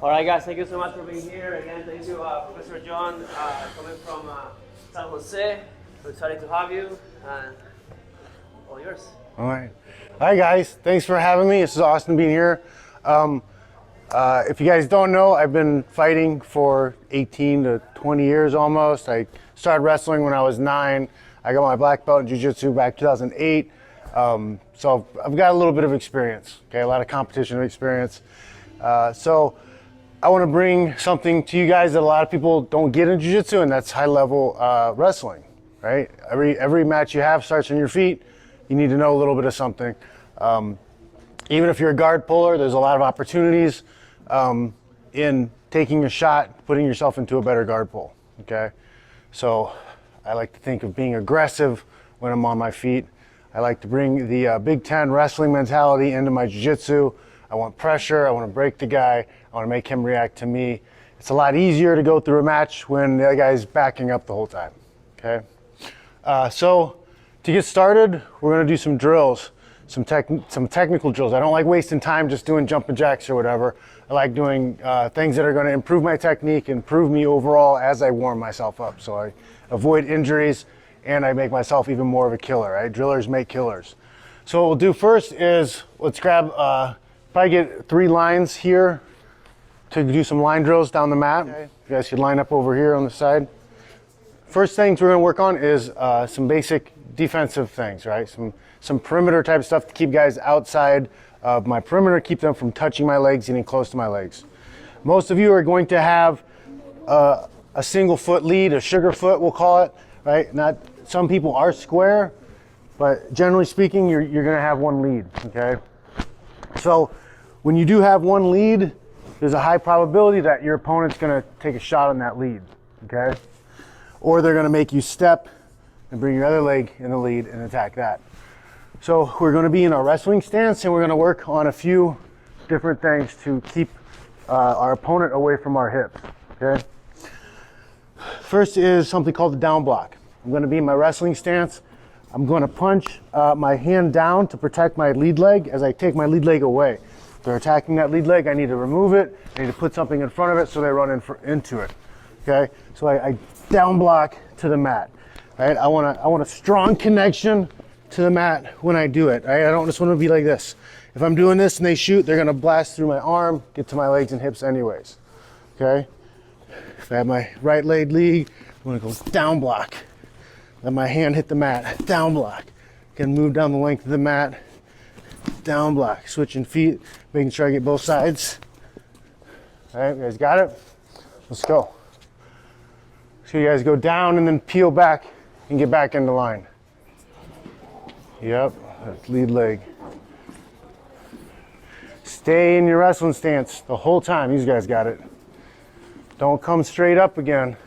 All right, guys, thank you so much for being here. Again, thank you, Professor John, coming from San Jose. We're excited to have you, and all yours. All right. Hi, guys. Thanks for having me. This is awesome being here. If you guys don't know, I've been fighting for 18 to 20 years almost. I started wrestling when I was 9. I got my black belt in jiu-jitsu back 2008. So I've got a little bit of experience, okay, a lot of competition experience. So I want to bring something to you guys that a lot of people don't get in jiu-jitsu, and that's high-level wrestling, right? Every match you have starts on your feet. You need to know a little bit of something. Even if you're a guard puller, there's a lot of opportunities in taking a shot, putting yourself into a better guard pull, okay? So I like to think of being aggressive when I'm on my feet. I like to bring the Big Ten wrestling mentality into my jiu-jitsu. I want pressure, I want to break the guy, I want to make him react to me. It's a lot easier to go through a match when the other guy's backing up the whole time, okay? So to get started, we're going to do some drills, some technical drills. I don't like wasting time just doing jumping jacks or whatever. I like doing things that are going to improve my technique, improve me overall as I warm myself up. So I avoid injuries and I make myself even more of a killer, right? Drillers make killers. So what we'll do first is let's grab, probably get 3 lines here to do some line drills down the mat. Okay. You guys could line up over here on the side. First things we're going to work on is some basic defensive things, right? Some perimeter type stuff to keep guys outside of my perimeter, keep them from touching my legs, getting close to my legs. Most of you are going to have a single foot lead, a sugar foot we'll call it, right? Some people are square, but generally speaking, you're going to have one lead, okay? So when you do have one lead, there's a high probability that your opponent's going to take a shot on that lead, okay? Or they're going to make you step and bring your other leg in the lead and attack that. So we're going to be in a wrestling stance, and we're going to work on a few different things to keep our opponent away from our hips, okay? First is something called the down block. I'm going to be in my wrestling stance. I'm going to punch my hand down to protect my lead leg as I take my lead leg away. If they're attacking that lead leg, I need to remove it. I need to put something in front of it so they run into it, okay? So I down block to the mat, right? I want a strong connection to the mat when I do it, right? I don't just want to be like this. If I'm doing this and they shoot, they're going to blast through my arm, get to my legs and hips anyways, okay? If I have my right leg lead, I'm going to go down block. Let my hand hit the mat, down block. Can move down the length of the mat, down block. Switching feet, making sure I get both sides. All right, you guys got it? Let's go. So you guys go down and then peel back and get back into line. Yep, that's lead leg. Stay in your wrestling stance the whole time. These guys got it. Don't come straight up again.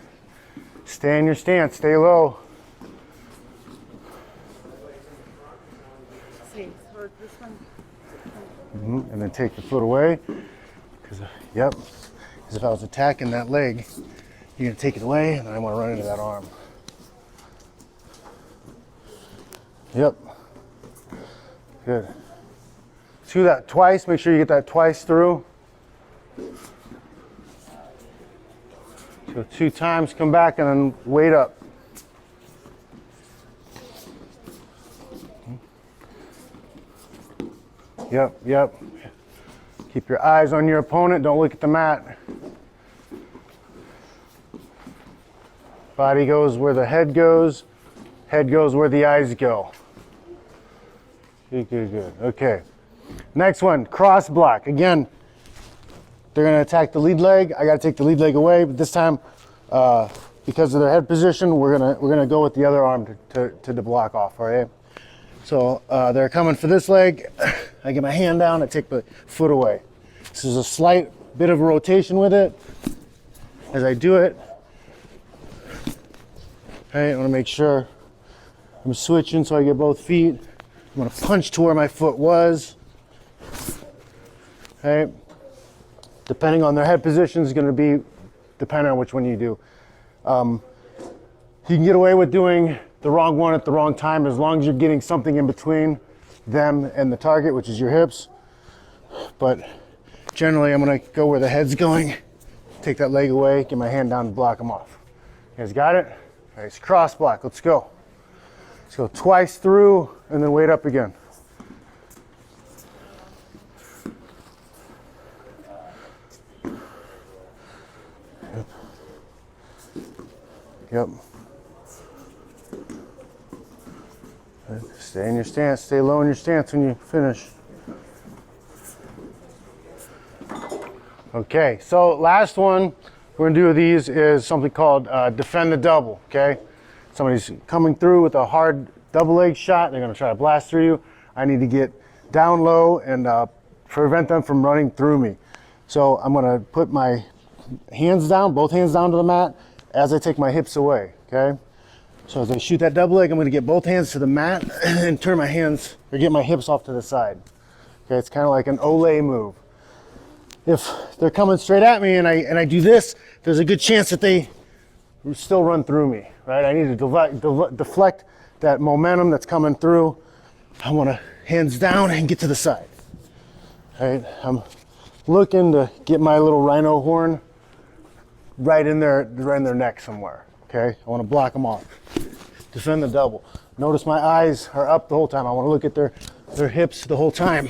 Stay in your stance, stay low. And then take the foot away. Yep. Because if I was attacking that leg, you're going to take it away, and then I want to run into that arm. Yep. Good. Do that twice. Make sure you get that twice through. So 2 times, come back, and then weight up. Yep, yep. Keep your eyes on your opponent. Don't look at the mat. Body goes where the head goes. Head goes where the eyes go. Good, good, good. Okay. Next one, cross block. Again, they're going to attack the lead leg. I got to take the lead leg away, but this time, because of their head position, we're gonna go with the other arm to block off. All right. So they're coming for this leg. I get my hand down, I take the foot away. This is a slight bit of a rotation with it. As I do it, okay, I want to make sure I'm switching so I get both feet. I'm going to punch to where my foot was. Okay. Depending on their head position is going to be depending on which one you do. You can get away with doing the wrong one at the wrong time as long as you're getting something in between them and the target, which is your hips. But generally I'm gonna go where the head's going, take that leg away, get my hand down and block them off. You guys got it? All right, it's cross block, let's go. Let's go twice through and then wait up again. Yep. Stay in your stance, stay low in your stance when you finish. Okay, so last one we're gonna do of these is something called defend the double, okay? Somebody's coming through with a hard double leg shot, they're gonna try to blast through you. I need to get down low and prevent them from running through me. So I'm gonna put my hands down, both hands down to the mat as I take my hips away, okay? So as I shoot that double leg, I'm gonna get both hands to the mat and turn my hands, or get my hips off to the side. Okay, it's kind of like an Olay move. If they're coming straight at me and I do this, there's a good chance that they still run through me, right? I need to deflect that momentum that's coming through. I wanna hands down and get to the side, right? I'm looking to get my little rhino horn right in their neck somewhere, okay? I wanna block them off. Defend the double. Notice my eyes are up the whole time. I wanna look at their hips the whole time.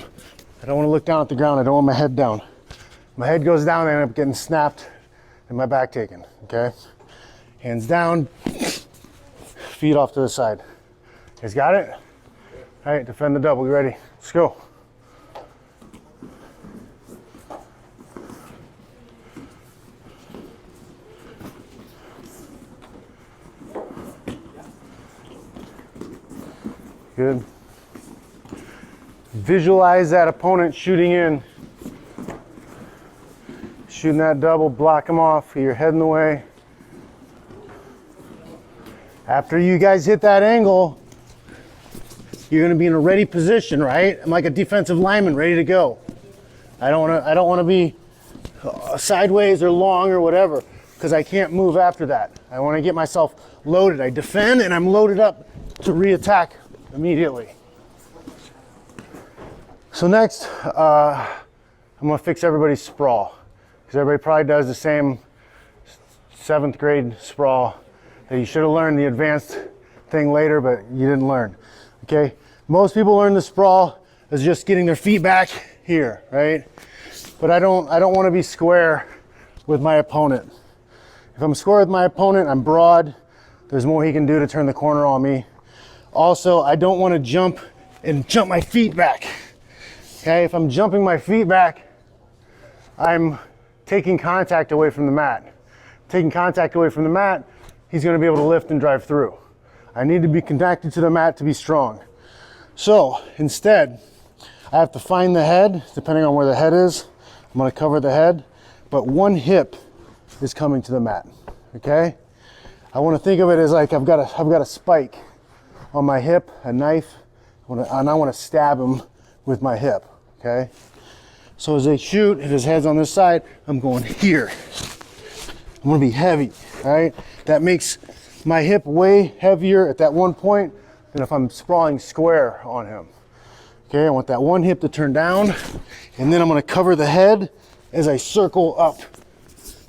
I don't wanna look down at the ground. I don't want my head down. My head goes down, I end up getting snapped and my back taken, okay? Hands down, feet off to the side. You guys got it? All right, defend the double, you ready? Let's go. Good. Visualize that opponent shooting in. Shooting that double, block them off, get your head in the way. After you guys hit that angle, you're gonna be in a ready position, right? I'm like a defensive lineman, ready to go. I don't wanna be sideways or long or whatever, because I can't move after that. I wanna get myself loaded. I defend and I'm loaded up to reattack immediately. So next, I'm gonna fix everybody's sprawl, because everybody probably does the same 7th grade sprawl that you should have learned the advanced thing later, but you didn't learn, okay? Most people learn the sprawl as just getting their feet back here, right? But I don't wanna be square with my opponent. If I'm square with my opponent, I'm broad. There's more he can do to turn the corner on me. Also, I don't wanna jump my feet back, okay? If I'm jumping my feet back, I'm taking contact away from the mat. Taking contact away from the mat, he's gonna be able to lift and drive through. I need to be connected to the mat to be strong. So instead, I have to find the head, depending on where the head is. I'm gonna cover the head, but one hip is coming to the mat, okay? I wanna think of it as like I've got a spike on my hip, a knife, and I wanna stab him with my hip, okay? So as they shoot, if his head's on this side, I'm going here. I'm gonna be heavy, all right? That makes my hip way heavier at that one point than if I'm sprawling square on him. Okay, I want that one hip to turn down, and then I'm gonna cover the head as I circle up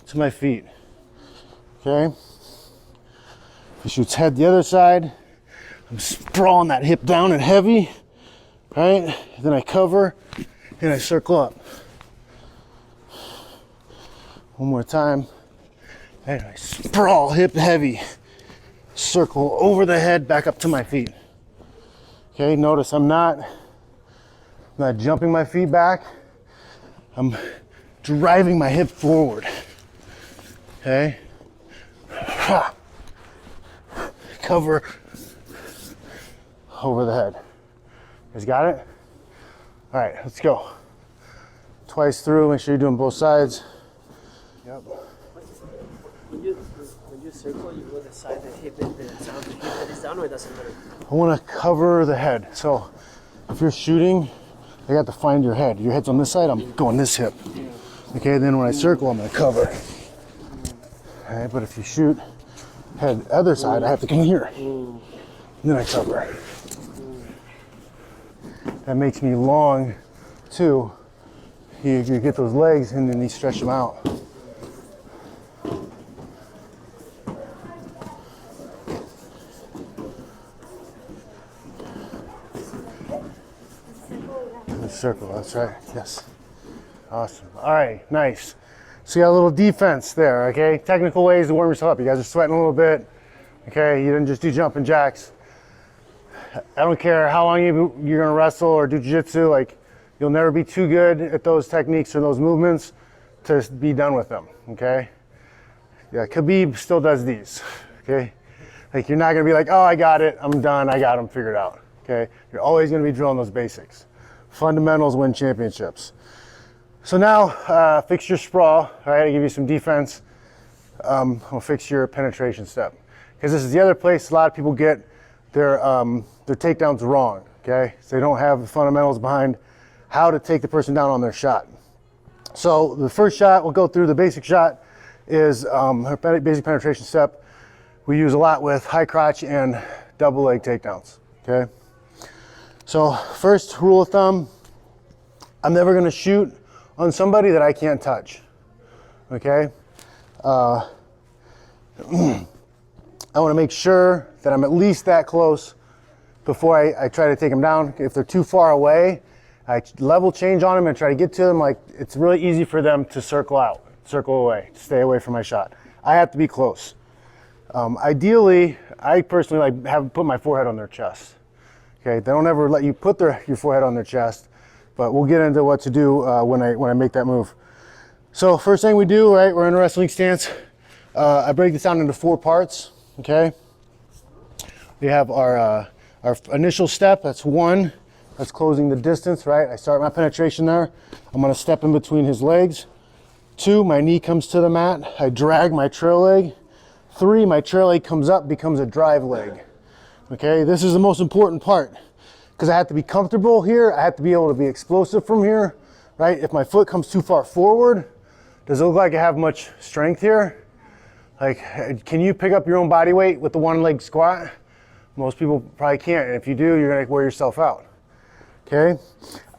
to my feet, okay? If he shoots head the other side, I'm sprawling that hip down and heavy, right? Then I cover and I circle up. One more time. And I sprawl hip heavy, circle over the head, back up to my feet. Okay, notice I'm not jumping my feet back. I'm driving my hip forward. Okay. Cover over the head. You guys got it? All right, let's go. Twice through, make sure you're doing both sides. Yep. When you circle, you go the side that hip that is down, or it doesn't matter? I want to cover the head. So if you're shooting, you got to find your head. Your head's on this side, I'm going this hip. Okay, then when I circle, I'm going to cover. All right, but if you shoot head other side, I have to come here. And then I cover. That makes me long too, you get those legs and then you stretch them out. The circle, that's right, yes. Awesome, all right, nice. So you got a little defense there, okay? Technical ways to warm yourself up. You guys are sweating a little bit, okay? You didn't just do jumping jacks. I don't care how long you're gonna wrestle or do jiu-jitsu, like you'll never be too good at those techniques or those movements to be done with them, okay? Yeah, Khabib still does these, okay? Like you're not gonna be like, oh, I got it, I'm done, I got them figured out, okay? You're always gonna be drilling those basics. Fundamentals win championships. So now, fix your sprawl, all right? I give you some defense. I'll fix your penetration step. Because this is the other place a lot of people get their takedowns wrong, okay? So they don't have the fundamentals behind how to take the person down on their shot. So the first shot, we'll go through the basic shot, is our basic penetration step. We use a lot with high crotch and double leg takedowns, okay? So first rule of thumb, I'm never gonna shoot on somebody that I can't touch, okay? I wanna make sure that I'm at least that close before I try to take them down. If they're too far away, I level change on them and try to get to them. Like, it's really easy for them to circle away, stay away from my shot. I have to be close. Ideally, I personally like have put my forehead on their chest. Okay, they don't ever let you put your forehead on their chest, but we'll get into what to do when I make that move. So first thing we do, right, we're in a wrestling stance. I break this down into 4 parts, okay? We have our initial step, that's 1. That's closing the distance, right? I start my penetration there. I'm gonna step in between his legs. 2, my knee comes to the mat. I drag my trail leg. 3, my trail leg comes up, becomes a drive leg. Okay, this is the most important part because I have to be comfortable here. I have to be able to be explosive from here, right? If my foot comes too far forward, does it look like I have much strength here? Like, can you pick up your own body weight with the 1 leg squat? Most people probably can't. And if you do, you're gonna wear yourself out. Okay,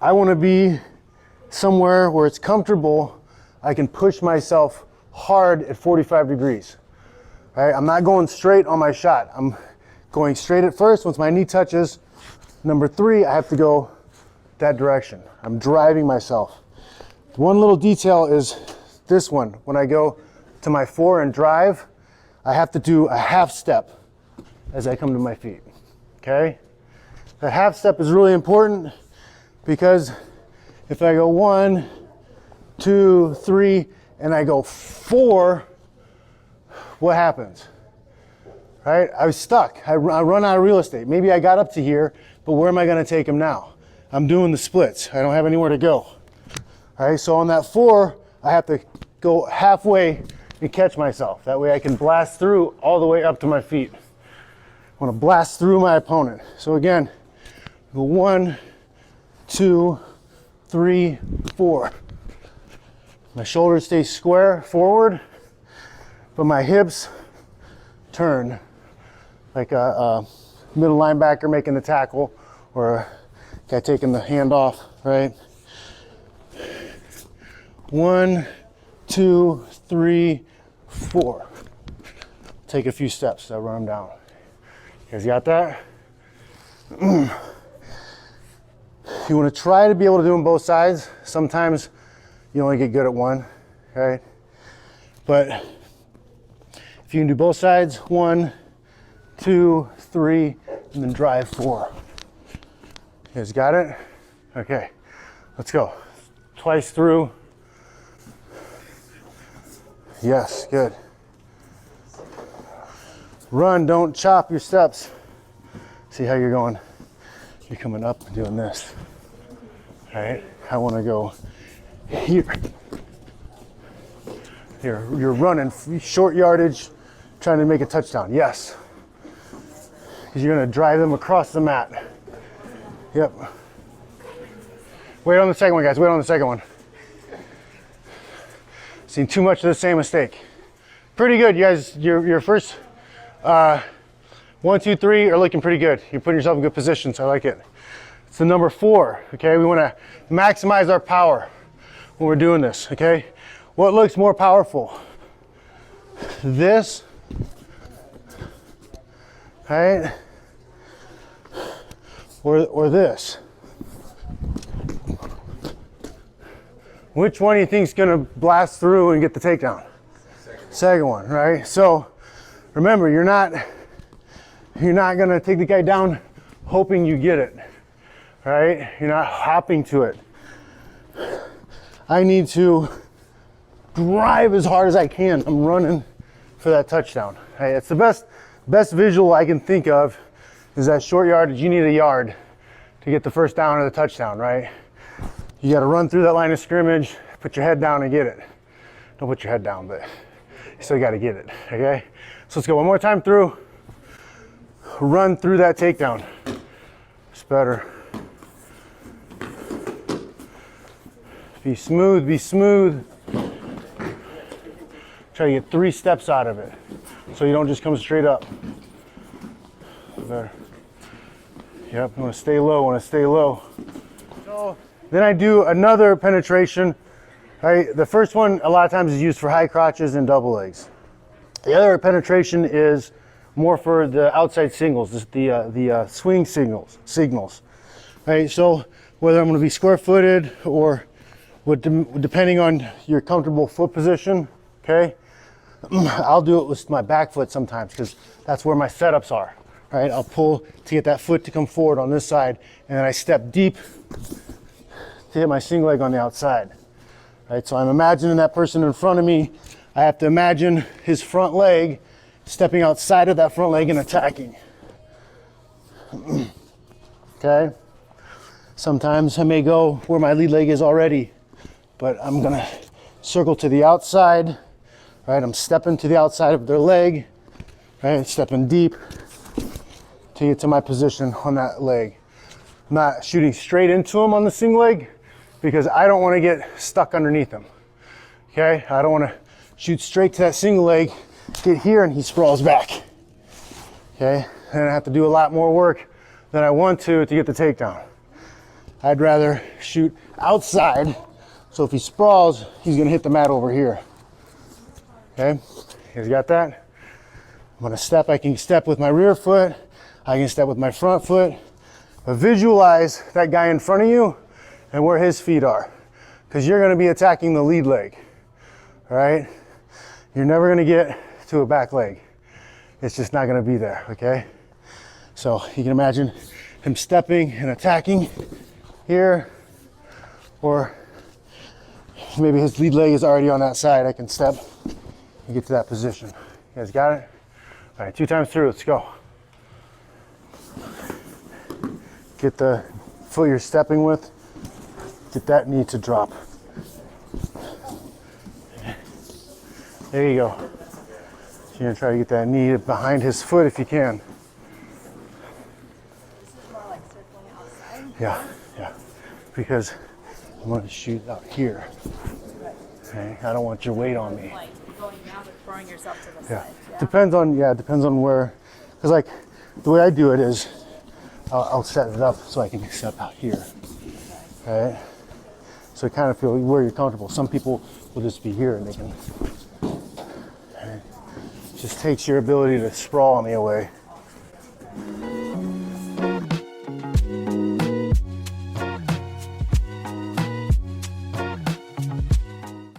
I wanna be somewhere where it's comfortable. I can push myself hard at 45 degrees. Right? I'm not going straight on my shot. I'm going straight at first. Once my knee touches number 3, I have to go that direction. I'm driving myself. One little detail is this one. When I go to my 4 and drive, I have to do a half step as I come to my feet, okay? The half step is really important because if I go 1, 2, 3, and I go 4, what happens? Right? I was stuck. I run out of real estate. Maybe I got up to here, but where am I gonna take him now? I'm doing the splits. I don't have anywhere to go. All right, so on that 4, I have to go halfway and catch myself. That way I can blast through all the way up to my feet. I wanna blast through my opponent. So again, go 1, 2, 3, 4. My shoulders stay square forward, but my hips turn like a middle linebacker making the tackle or a guy taking the hand off, right? 1, 2, 3, 4. Take a few steps to run them down. You guys got that? You want to try to be able to do them both sides. Sometimes you only get good at one, right? But if you can do both sides, 1, 2, 3, and then drive 4. You guys got it? Okay, let's go. Twice through. Yes, good. Run, don't chop your steps. See how you're going. You're coming up and doing this. All right, I want to go here. Here, you're running short yardage, trying to make a touchdown. Yes. Because you're going to drive them across the mat. Yep. Wait on the second one, guys. Wait on the second one. Seen too much of the same mistake. Pretty good, you guys. Your first 1, 2, 3 are looking pretty good. You're putting yourself in good positions. I like it. It's the number 4. Okay, we want to maximize our power. when we're doing this, okay? What looks more powerful? This, right? Or this? Which one do you think is gonna blast through and get the takedown? Second one, right? So remember, you're not gonna take the guy down hoping you get it, right? You're not hopping to it. I need to drive as hard as I can. I'm running for that touchdown. Right? It's the best visual I can think of is that short yardage. You need a yard to get the first down or the touchdown, right? You got to run through that line of scrimmage, put your head down and get it. Don't put your head down, but you still got to get it, okay? So let's go one more time through. Run through that takedown. It's better. Be smooth, be smooth. Try to get 3 steps out of it so you don't just come straight up. Better. Yep, I want to stay low, want to stay low. So then I do another penetration. Right? The first one a lot of times is used for high crotches and double legs. The other penetration is more for the outside singles, the swing signals. Right? So whether I'm going to be square-footed or depending on your comfortable foot position, okay? I'll do it with my back foot sometimes because that's where my setups are. Right? I'll pull to get that foot to come forward on this side, and then I step deep to hit my single leg on the outside. Right? So I'm imagining that person in front of me. I have to imagine his front leg stepping outside of that front leg and attacking. Okay? Sometimes I may go where my lead leg is already, but I'm gonna circle to the outside. Right? I'm stepping to the outside of their leg. Right? Stepping deep to get to my position on that leg. I'm not shooting straight into him on the single leg because I don't want to get stuck underneath him. Okay? I don't want to shoot straight to that single leg, get here, and he sprawls back. Okay? And I have to do a lot more work than I want to get the takedown. I'd rather shoot outside, so if he sprawls, he's going to hit the mat over here. Okay? You guys got that? I'm going to step. I can step with my rear foot. I can step with my front foot. But visualize that guy in front of you and where his feet are, because you're going to be attacking the lead leg. All right? You're never going to get to a back leg. It's just not going to be there, okay? So you can imagine him stepping and attacking here, or maybe his lead leg is already on that side. I can step and get to that position. You guys got it? All right, 2 times through, let's go. Get the foot you're stepping with, get that knee to drop. There you go. So you're gonna try to get that knee behind his foot if you can. More like circling outside. Yeah. Because I'm gonna shoot out here. Okay, I don't want your weight on me. Like going down but throwing yourself to the Yeah. side. Depends on where, because like the way I do it is I'll set it up so I can step out here. Right? So kind of feel where you're comfortable. Some people will just be here and they can. Right? Just takes your ability to sprawl me away.